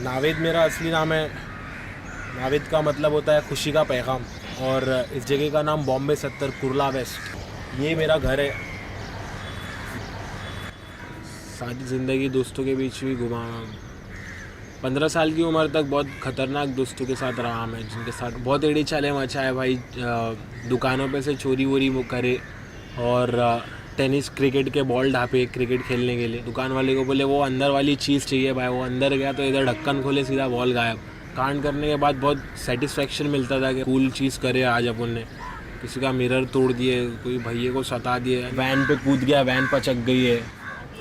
नावेद मेरा असली नाम है। नावेद का मतलब होता है खुशी का पैगाम, और इस जगह का नाम बॉम्बे 70 कुर्ला वेस्ट। ये मेरा घर है। सारी ज़िंदगी दोस्तों के बीच भी घुमा। 15 साल की उम्र तक बहुत ख़तरनाक दोस्तों के साथ रहा मैं, जिनके साथ बहुत एड़ी चाले मचाए भाई। दुकानों पे से चोरी वोरी करे, और टेनिस क्रिकेट के बॉल ढापे क्रिकेट खेलने के लिए। दुकान वाले को बोले वो अंदर वाली चीज़ चाहिए भाई, वो अंदर गया तो इधर ढक्कन खोले सीधा बॉल गायब। कांड करने के बाद बहुत सेटिस्फेक्शन मिलता था कि कूल चीज़ करे आज अपन ने। किसी का मिरर तोड़ दिए, कोई भैये को सता दिए, वैन पे कूद गया, वैन पचक गई है।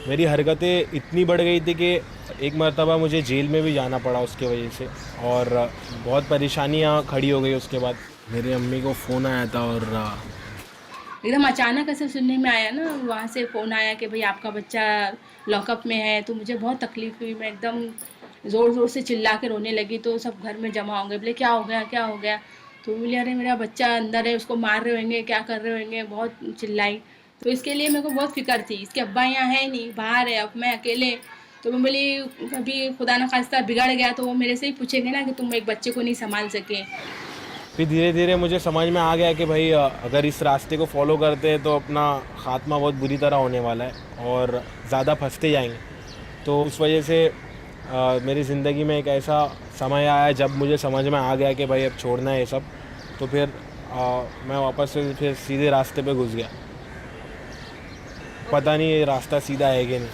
मेरी हरकतें इतनी बढ़ गई थी कि एक मरतबा मुझे जेल में भी जाना पड़ा उसके वजह से, और बहुत परेशानियाँ खड़ी हो गई। उसके बाद मेरी अम्मी को फ़ोन आया था, और एकदम अचानक ऐसे सुनने में आया ना, वहाँ से फ़ोन आया कि भाई आपका बच्चा लॉकअप में है। तो मुझे बहुत तकलीफ़ हुई, मैं एकदम ज़ोर ज़ोर से चिल्ला के रोने लगी। तो सब घर में जमा हो गए, बोले क्या हो गया क्या हो गया। तो बोले अरे मेरा बच्चा अंदर है, उसको मार रहे होंगे, क्या कर रहे होंगे, बहुत चिल्लाई। तो इसके लिए मेरे को बहुत फ़िक्र थी। इसके अब्बा यहाँ है नहीं, बाहर है, अब मैं अकेले। तो मैं बोली कभी खुदा न खास्ता बिगड़ गया तो वो मेरे से ही पूछेंगे ना कि तुम एक बच्चे को नहीं संभाल सके। फिर धीरे धीरे मुझे समझ में आ गया कि भाई अगर इस रास्ते को फॉलो करते हैं तो अपना ख़ात्मा बहुत बुरी तरह होने वाला है और ज़्यादा फंसते जाएंगे। तो उस वजह से मेरी ज़िंदगी में एक ऐसा समय आया जब मुझे समझ में आ गया कि भाई अब छोड़ना है ये सब। तो फिर मैं वापस से फिर सीधे रास्ते पे घुस गया। पता नहीं ये रास्ता सीधा है कि नहीं।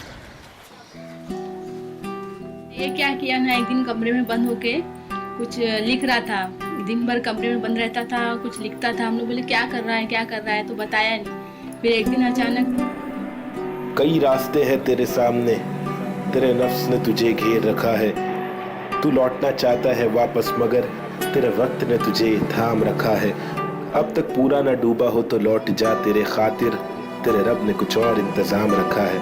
ये क्या किया ना, एक दिन कमरे में बंद होके कुछ लिख रहा था। दिन भर कमरे में बंद रहता था, कुछ लिखता था। हम लोग बोले क्या कर रहा है क्या कर रहा है, तो बताया नहीं। फिर एक दिन अचानक कई रास्ते हैं तेरे सामने, तेरे नफ्स ने तुझे घेर रखा है। तू लौटना चाहता है वापस मगर तेरे वक्त ने तुझे थाम रखा है। अब तक पूरा ना डूबा हो तो लौट जा, तेरे खातिर तेरे रब ने कुछ और इंतजाम रखा है।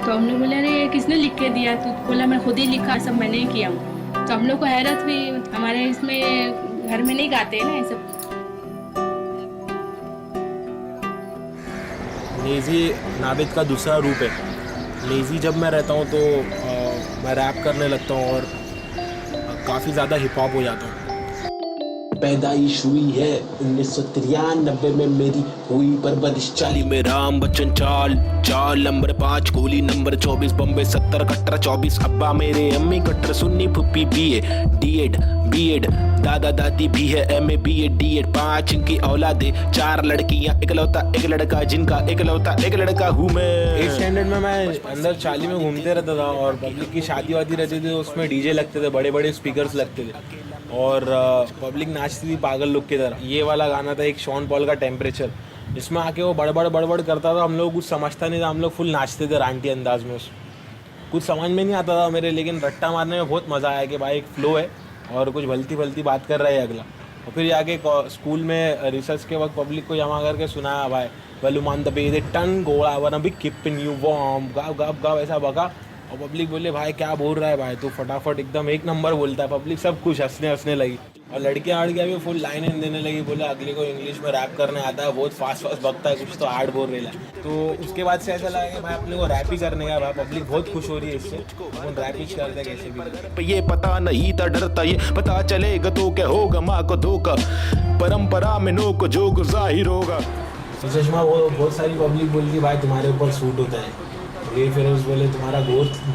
तो हम लोग बोले अरे किसने लिख के दिया। तो बोला मैं खुद ही लिखा, सब मैंने ही किया हूँ। तो हम लोग को हैरत हुई, हमारे इसमें घर में नहीं गाते हैं ना ये सब। लेज़ी नावेद का दूसरा रूप है। लेज़ी जब मैं रहता हूँ तो मैं रैप करने लगता हूँ और काफ़ी ज़्यादा हिप हॉप हो जाता हूँ। पैदाइश हुई है 1993 में, मेरी हुई परवरिश 40 में। राम बच्चन चाल चाल नंबर 5, गोली नंबर 24, बम्बे 70 कट्टर 24। अब्बा मेरे अम्मी कट्टर, सुन्नी फुप्पी बीए डीएड बीएड, दादा दादी भी है एमए बीएड डीएड। 5 इनकी औलादे, 4 लड़कियां इकलौता एक लड़का, जिनका इकलौता एक लड़का हूँ मैं। 8th स्टैंडर्ड में मैं अंदर चाली में घूमते रहता था और पब्लिक की शादी वादी रहती थी, उसमें डीजे लगते थे, बड़े बड़े स्पीकर्स लगते थे और पब्लिक नाचती थी पागल लोग की तरह। ये वाला गाना था एक शॉन पॉल का टेम्परेचर, जिसमें आके वो बड़बड़ करता था। हम लोग कुछ समझता नहीं था, हम लोग फुल नाचते थे रांटी अंदाज में। कुछ समझ में नहीं आता था मेरे, लेकिन रट्टा मारने में बहुत मज़ा आया कि भाई एक फ्लो है और कुछ भलती बात कर रहा है अगला। और फिर जाके स्कूल में रिसर्च के वक्त पब्लिक को जमा करके सुनाया भाई वेलुमान द बे टन गोला वन बी किपिंग यू वॉर्म गाव गाव गाव, ऐसा बका। और पब्लिक बोले भाई क्या बोल रहा है भाई, तो फटाफट एकदम एक नंबर बोलता है। पब्लिक सब कुछ हंसने लगी और लड़कियाँ भी फुल लाइनें देने लगी। बोले अगले को इंग्लिश में रैप करने आता है, बहुत फास्ट बकता है, कुछ तो हार्ड बोल रहा है। तो उसके बाद से ऐसा लगा कि भाई अपने को रैप ही करने का। भाई पब्लिक बहुत खुश हो रही है इससे, अपन रैप ही करते हैं कैसे भी। ये पता नहीं था डरता, ये पता चलेगा तो क्या होगा, माँ को धोखा परंपरा में नो को जो जाहिर होगा। तो चश्मा वो बहुत सारी पब्लिक बोलती भाई तुम्हारे ऊपर सूट होता है। वे फिरोज बोले तुम्हारा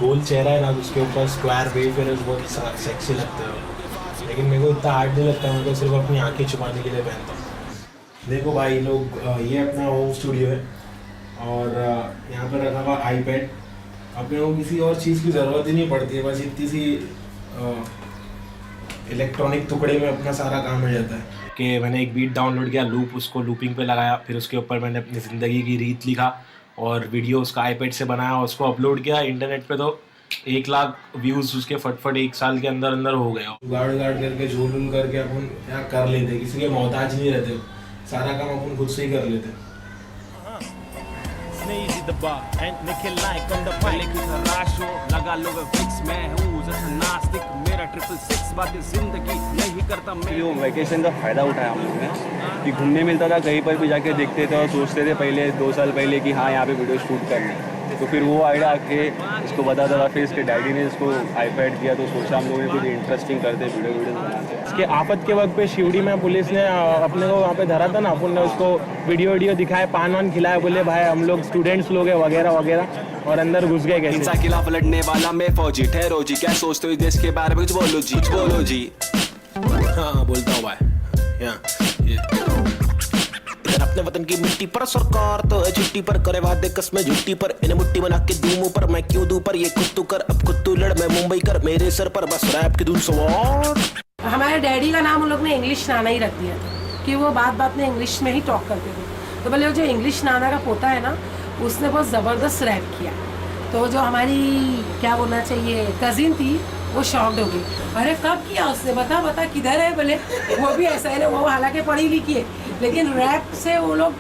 गोल चेहरा है ना, उसके ऊपर स्क्वायर वे फिरोज बहुत सेक्सी लगते हो। लेकिन मेरे को इतना हार्ड नहीं लगता, मैं तो सिर्फ अपनी आंखें छुपाने के लिए पहनता हूँ। देखो भाई लोग, ये अपना होम स्टूडियो है और यहाँ पर रखा हुआ आईपैड। अपने को किसी और चीज़ की ज़रूरत ही नहीं पड़ती है, बस इतनी सी इलेक्ट्रॉनिक टुकड़े में अपना सारा काम हो जाता है। कि मैंने एक बीट डाउनलोड किया, लूप, उसको लूपिंग पे लगाया, फिर उसके ऊपर मैंने अपनी ज़िंदगी की रीत लिखा और वीडियो उसका आईपैड से बनाया, उसको अपलोड किया इंटरनेट पे। तो 1 लाख व्यूज़ उसके फटफट 1 साल के अंदर हो गया। गाड़ करके झूल करके अपन क्या कर लेते, किसी के मोहताज नहीं रहते, सारा काम अपन खुद से ही कर लेते। Sneezy the bar and Nikhil like on the mic राशो लगा लो फिक्स, मैं हूँ जैसे नास्तिक, मेरा 666 बातें जिंदगी नहीं करता मैं। वो वैकेशन का फ़ायदा उठाया हम लोग ने कि घूमने मिलता था, कहीं पर भी जाके देखते थे और सोचते थे पहले 2 साल पहले कि हाँ यहाँ पे वीडियो शूट करनी है। तो फिर वो आइडिया आके इसको बता था, फिर इसके डैडी ने इसको आईपैड दिया, तो सोचा हम लोगों ने कुछ इंटरेस्टिंग करते वीडियो बनाते। इसके आफत के वक्त पे शिवड़ी में पुलिस ने अपने को वहाँ पे धरा था ना, अपन ने उसको वीडियो दिखाए, पान वान खिलाया, बोले भाई हम लोग स्टूडेंट्स लोग हैं वगैरह वगैरह, और अंदर घुस गए कैसे। हिंसा के खिलाफ लड़ने वाला मैं फौजी, ठहरो जी, क्या सोचते हो इस देश के बारे में, कुछ बोलो जी, कुछ बोलो जी। हाँ बोलता हूँ भाई, इधर अपने वतन की मिट्टी पर सरकार तो है छुट्टी पर, करे वादे कसमें झुट्टी पर, इन्हें मुट्ठी बना के दूं मुंह पर, मैं क्यों दूं पर, ये खुद तू कर अब खुद तू लड़, मैं मुंबई कर मेरे सर पर, बस रैप की धुन सवार। हमारे डैडी का नाम उन लोग ने इंग्लिश नाना ही रख दिया था कि वो बात बात में इंग्लिश में ही टॉक करते थे। तो बोले वो जो इंग्लिश नाना का पोता है ना, उसने बहुत ज़बरदस्त रैप किया। तो जो हमारी क्या बोलना चाहिए कजिन थी, वो शॉक्ड हो गई, अरे कब किया उसने, बता बता किधर है। बोले वो भी ऐसा है ना, वो हालांकि पढ़ी लिखी है लेकिन रैप से वो लोग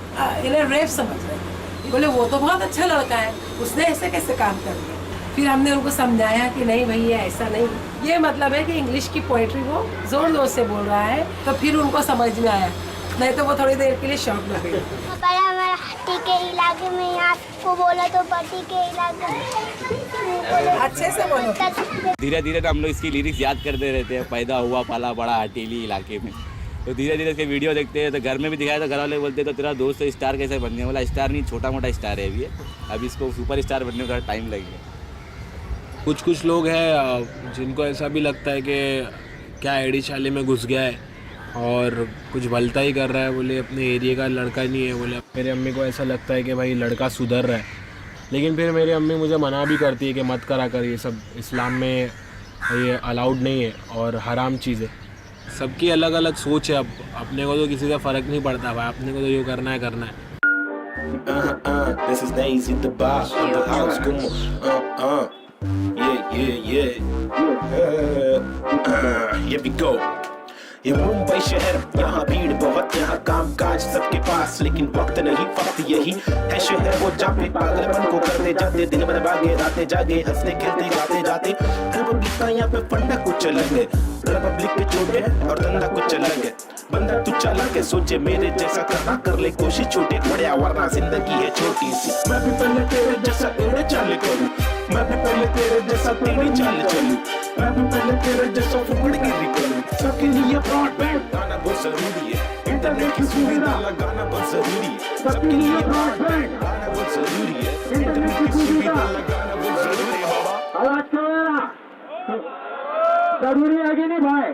इन्हें रैप समझ रहे। बोले वो तो बहुत अच्छा लड़का है, उसने ऐसे कैसे काम कर दिया। फिर हमने उनको समझाया कि नहीं भैया ऐसा नहीं, ये मतलब है कि इंग्लिश की पोइट्री वो जोर जोर से बोल रहा है। तो फिर उनको समझ में आया, नहीं तो वो थोड़ी देर के लिए शॉक हो गए। हट्टी के इलाके में यहाँ को बोला तो पट्टी के इलाके में अच्छे से बोलो। धीरे धीरे तो हम लोग इसकी लिरिक्स याद करते रहते हैं, पैदा हुआ पाला बड़ा हटीली इलाके में, तो धीरे धीरे इसके वीडियो देखते हैं, तो घर में भी दिखाया, तो घर वाले बोलते तो तेरा दोस्त तो स्टार कैसे बन गया, बोला स्टार नहीं छोटा मोटा स्टार है अभी इसको सुपर स्टार बनने में थोड़ा टाइम लगेगा। कुछ लोग हैं जिनको ऐसा भी लगता है कि क्या एडी चाली में घुस गया है और कुछ भलता ही कर रहा है, बोले अपने एरिया का लड़का नहीं है। बोले मेरी अम्मी को ऐसा लगता है कि भाई लड़का सुधर रहा है, लेकिन फिर मेरी अम्मी मुझे मना भी करती है कि मत करा कर, ये सब इस्लाम में ये अलाउड नहीं है और हराम चीज़ है। सबकी अलग अलग सोच है, अब अपने को तो किसी से फ़र्क नहीं पड़ता भाई, अपने को तो जो करना है करना है। This is Daisy the boss of the house, como here we go। ये मुंबई शहर, यहाँ भीड़ बहुत, यहाँ काम काज सबके पास, लेकिन वक्त नहीं वक्त यही है शहर वो जहाँ पे पागलपन को करते जाते, दिन भर भागे रातें जागे, हंसते खेलते गाते जाते। रिपब्लिक का यहाँ पे फंडा कुछ अलग है, रिपब्लिक पे छोटे और धंधा कुछ अलग है। बंदा तू चला के सोचे मेरे जैसा करना, कर ले कोशिश छोटे बढ़िया, वरना जिंदगी है छोटी सी। मैं भी पहले तेरे जैसा एड़े चाल करूँ, मैं भी पहले तेरे जैसा तेरी चाल चलूं, मैं भी पहले तेरे जैसा फुकड़गिरी करूं। सबके लिए ब्रॉडबैंड गाना बहुत जरूरी है, इंटरनेट की सुविधा लगाना बहुत जरूरी है। सबके लिए ब्रॉडबैंड गाना बहुत जरूरी है, इंटरनेट की सुविधा लगाना बहुत जरूरी है। बाबा जरूरी है कि नहीं भाई?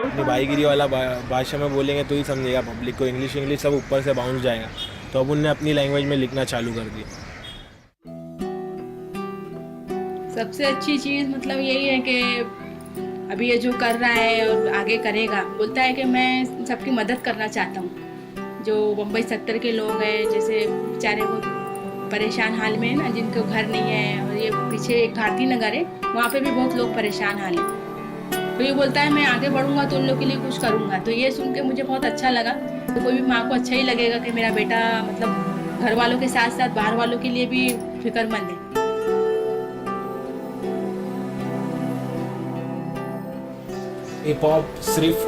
अपनी भाईगिरी वाला भाषा में बोलेंगे तो ही समझेगा पब्लिक को, इंग्लिश सब ऊपर से बाउंस जाएगा। तो अब उनने अपनी लैंग्वेज में लिखना चालू कर दिया। सबसे अच्छी चीज़ मतलब यही है कि अभी ये जो कर रहा है और आगे करेगा, बोलता है कि मैं सबकी मदद करना चाहता हूँ। जो मुंबई सेक्टर के लोग हैं, जैसे बेचारे वो परेशान हाल में है ना, जिनको घर नहीं है, और ये पीछे एक भारती नगर है, वहाँ पे भी बहुत लोग परेशान हाल है। तो ये बोलता है मैं आगे बढ़ूँगा तो उन लोग के लिए कुछ करूँगा। तो ये सुन के मुझे बहुत अच्छा लगा। तो कोई भी माँ को अच्छा ही लगेगा कि मेरा बेटा मतलब घर वालों के साथ साथ बाहर वालों के लिए भी फिक्रमंद है। हिप हॉप सिर्फ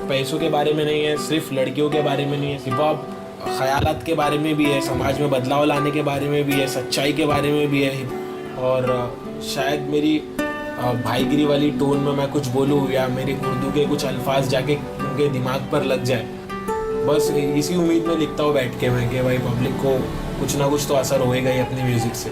पैसों के बारे में नहीं है, सिर्फ लड़कियों के बारे में नहीं है। हिप हॉप ख्यालात के बारे में भी है, समाज में बदलाव लाने के बारे में भी है, सच्चाई के बारे में भी है। और शायद मेरी भाईगिरी वाली टोन में मैं कुछ बोलूँ या मेरी उर्दू के कुछ अल्फाज जाके उनके दिमाग पर लग जाए, बस इसी उम्मीद में लिखता हूँ बैठ के मैं कि भाई पब्लिक को कुछ ना कुछ तो असर होएगा ही अपनी म्यूज़िक से।